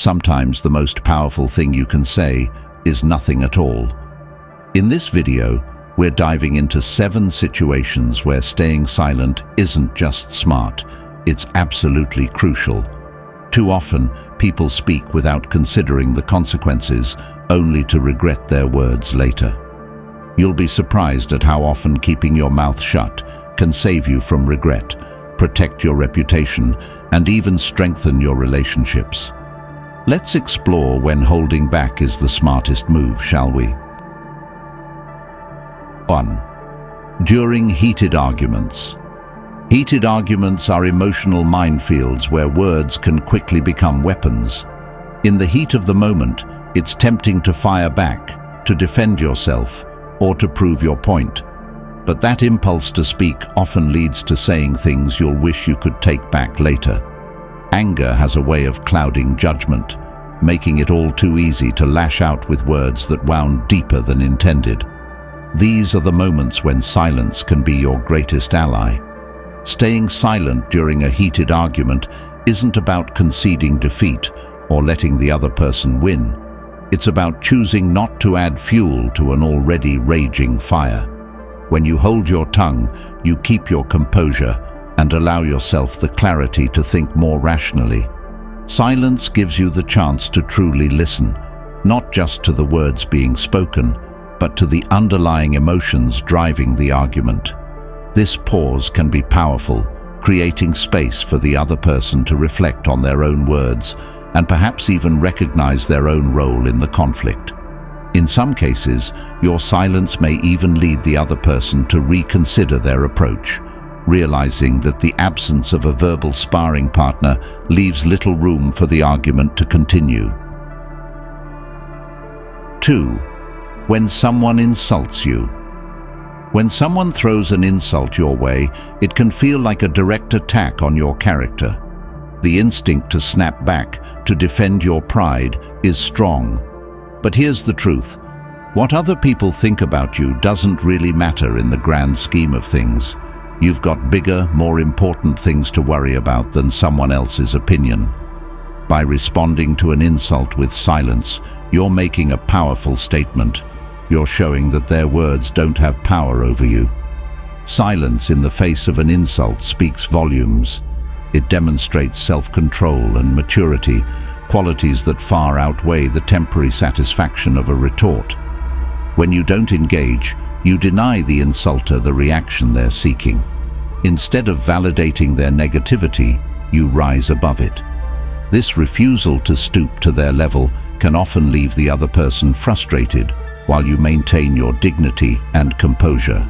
Sometimes the most powerful thing you can say is nothing at all. In this video, we're diving into 7 situations where staying silent isn't just smart, it's absolutely crucial. Too often, people speak without considering the consequences, only to regret their words later. You'll be surprised at how often keeping your mouth shut can save you from regret, protect your reputation, and even strengthen your relationships. Let's explore when holding back is the smartest move, shall we? 1. During heated arguments. Heated arguments are emotional minefields where words can quickly become weapons. In the heat of the moment, it's tempting to fire back, to defend yourself, or to prove your point. But that impulse to speak often leads to saying things you'll wish you could take back later. Anger has a way of clouding judgment, making it all too easy to lash out with words that wound deeper than intended. These are the moments when silence can be your greatest ally. Staying silent during a heated argument isn't about conceding defeat or letting the other person win. It's about choosing not to add fuel to an already raging fire. When you hold your tongue, you keep your composure and allow yourself the clarity to think more rationally. Silence gives you the chance to truly listen, not just to the words being spoken, but to the underlying emotions driving the argument. This pause can be powerful, creating space for the other person to reflect on their own words and perhaps even recognize their own role in the conflict. In some cases, your silence may even lead the other person to reconsider their approach, realizing that the absence of a verbal sparring partner leaves little room for the argument to continue. 2. When someone insults you. When someone throws an insult your way, it can feel like a direct attack on your character. The instinct to snap back, to defend your pride, is strong. But here's the truth. What other people think about you doesn't really matter in the grand scheme of things. You've got bigger, more important things to worry about than someone else's opinion. By responding to an insult with silence, you're making a powerful statement. You're showing that their words don't have power over you. Silence in the face of an insult speaks volumes. It demonstrates self-control and maturity, qualities that far outweigh the temporary satisfaction of a retort. When you don't engage, you deny the insulter the reaction they're seeking. Instead of validating their negativity, you rise above it. This refusal to stoop to their level can often leave the other person frustrated, while you maintain your dignity and composure.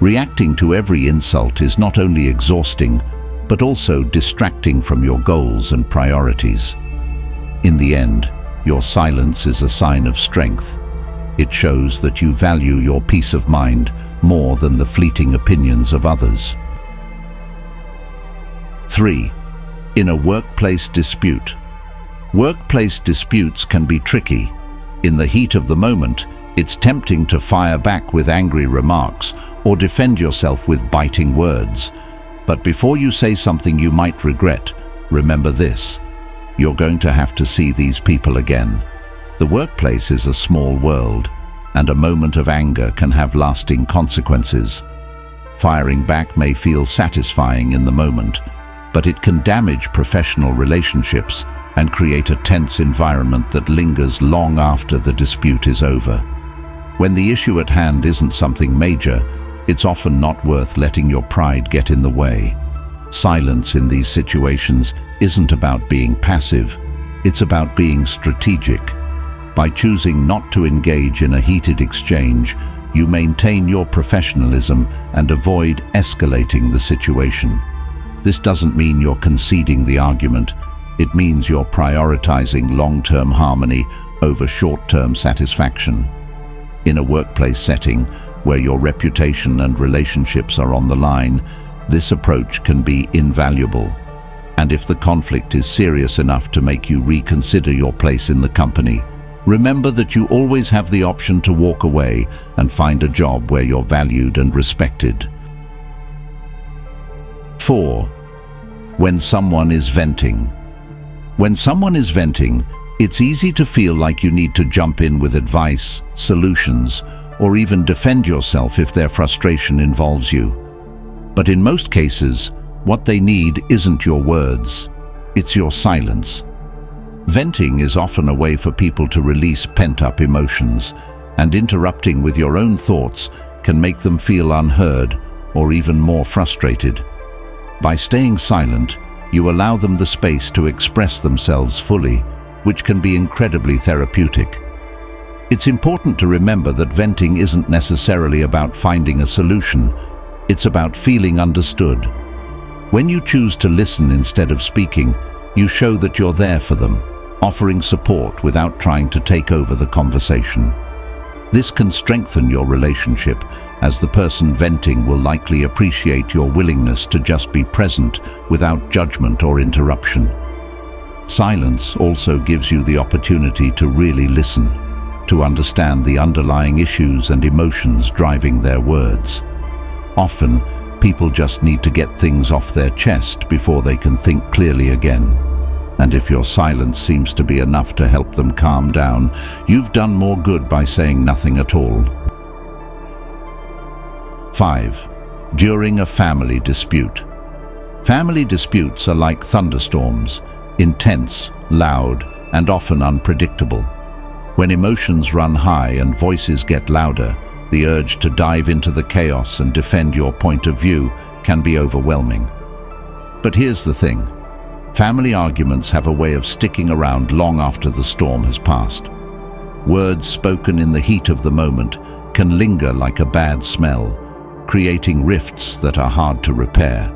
Reacting to every insult is not only exhausting, but also distracting from your goals and priorities. In the end, your silence is a sign of strength. It shows that you value your peace of mind more than the fleeting opinions of others. 3. In a workplace dispute. Workplace disputes can be tricky. In the heat of the moment, it's tempting to fire back with angry remarks or defend yourself with biting words. But before you say something you might regret, remember this: you're going to have to see these people again. The workplace is a small world, and a moment of anger can have lasting consequences. Firing back may feel satisfying in the moment, but it can damage professional relationships and create a tense environment that lingers long after the dispute is over. When the issue at hand isn't something major, it's often not worth letting your pride get in the way. Silence in these situations isn't about being passive, it's about being strategic. By choosing not to engage in a heated exchange, you maintain your professionalism and avoid escalating the situation. This doesn't mean you're conceding the argument. It means you're prioritizing long-term harmony over short-term satisfaction. In a workplace setting, where your reputation and relationships are on the line, this approach can be invaluable. And if the conflict is serious enough to make you reconsider your place in the company, remember that you always have the option to walk away and find a job where you're valued and respected. 4. When someone is venting. When someone is venting, it's easy to feel like you need to jump in with advice, solutions, or even defend yourself if their frustration involves you. But in most cases, what they need isn't your words, it's your silence. Venting is often a way for people to release pent-up emotions, and interrupting with your own thoughts can make them feel unheard or even more frustrated. By staying silent, you allow them the space to express themselves fully, which can be incredibly therapeutic. It's important to remember that venting isn't necessarily about finding a solution, it's about feeling understood. When you choose to listen instead of speaking, you show that you're there for them, offering support without trying to take over the conversation. This can strengthen your relationship, as the person venting will likely appreciate your willingness to just be present without judgment or interruption. Silence also gives you the opportunity to really listen, to understand the underlying issues and emotions driving their words. Often, people just need to get things off their chest before they can think clearly again. And if your silence seems to be enough to help them calm down, you've done more good by saying nothing at all. 5. During a family dispute. Family disputes are like thunderstorms, intense, loud, and often unpredictable. When emotions run high and voices get louder, the urge to dive into the chaos and defend your point of view can be overwhelming. But here's the thing. Family arguments have a way of sticking around long after the storm has passed. Words spoken in the heat of the moment can linger like a bad smell, creating rifts that are hard to repair.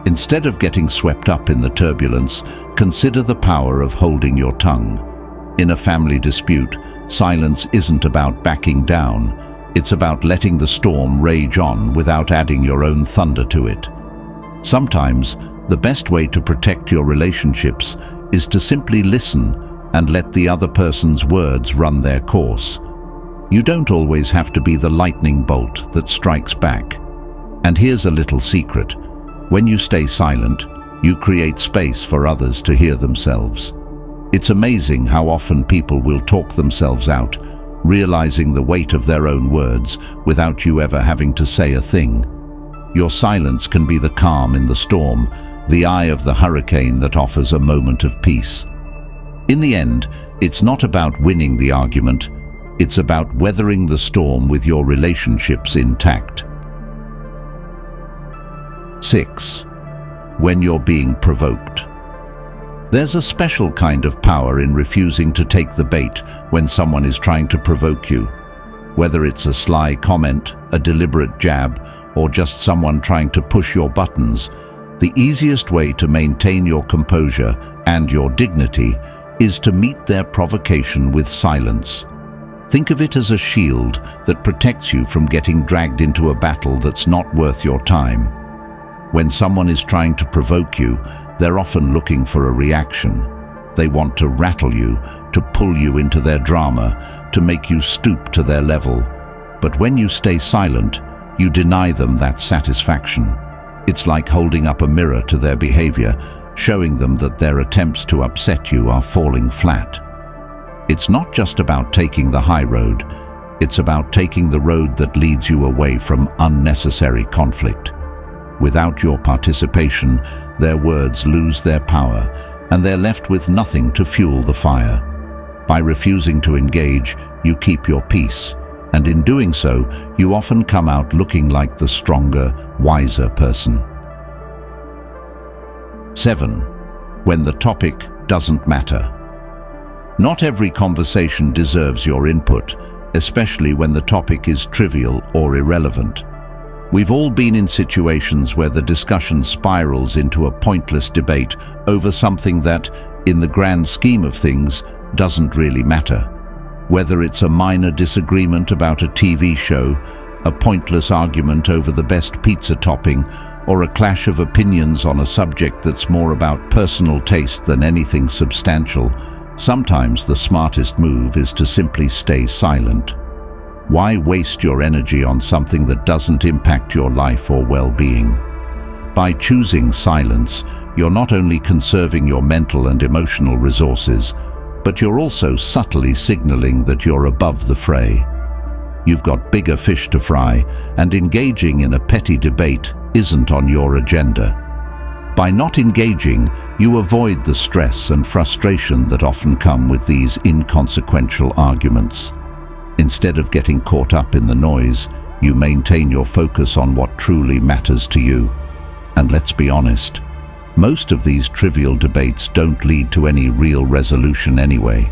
Instead of getting swept up in the turbulence, consider the power of holding your tongue. In a family dispute, silence isn't about backing down. It's about letting the storm rage on without adding your own thunder to it. Sometimes, the best way to protect your relationships is to simply listen and let the other person's words run their course. You don't always have to be the lightning bolt that strikes back. And here's a little secret. When you stay silent, you create space for others to hear themselves. It's amazing how often people will talk themselves out, realizing the weight of their own words without you ever having to say a thing. Your silence can be the calm in the storm, the eye of the hurricane that offers a moment of peace. In the end, it's not about winning the argument, it's about weathering the storm with your relationships intact. 6. When you're being provoked. There's a special kind of power in refusing to take the bait when someone is trying to provoke you. Whether it's a sly comment, a deliberate jab, or just someone trying to push your buttons, the easiest way to maintain your composure and your dignity is to meet their provocation with silence. Think of it as a shield that protects you from getting dragged into a battle that's not worth your time. When someone is trying to provoke you, they're often looking for a reaction. They want to rattle you, to pull you into their drama, to make you stoop to their level. But when you stay silent, you deny them that satisfaction. It's like holding up a mirror to their behavior, showing them that their attempts to upset you are falling flat. It's not just about taking the high road, it's about taking the road that leads you away from unnecessary conflict. Without your participation, their words lose their power, and they're left with nothing to fuel the fire. By refusing to engage, you keep your peace, and in doing so, you often come out looking like the stronger, wiser person. 7. When the topic doesn't matter. Not every conversation deserves your input, especially when the topic is trivial or irrelevant. We've all been in situations where the discussion spirals into a pointless debate over something that, in the grand scheme of things, doesn't really matter. Whether it's a minor disagreement about a TV show, a pointless argument over the best pizza topping, or a clash of opinions on a subject that's more about personal taste than anything substantial, sometimes the smartest move is to simply stay silent. Why waste your energy on something that doesn't impact your life or well-being? By choosing silence, you're not only conserving your mental and emotional resources, but you're also subtly signaling that you're above the fray. You've got bigger fish to fry, and engaging in a petty debate isn't on your agenda. By not engaging, you avoid the stress and frustration that often come with these inconsequential arguments. Instead of getting caught up in the noise, you maintain your focus on what truly matters to you. And let's be honest, most of these trivial debates don't lead to any real resolution anyway.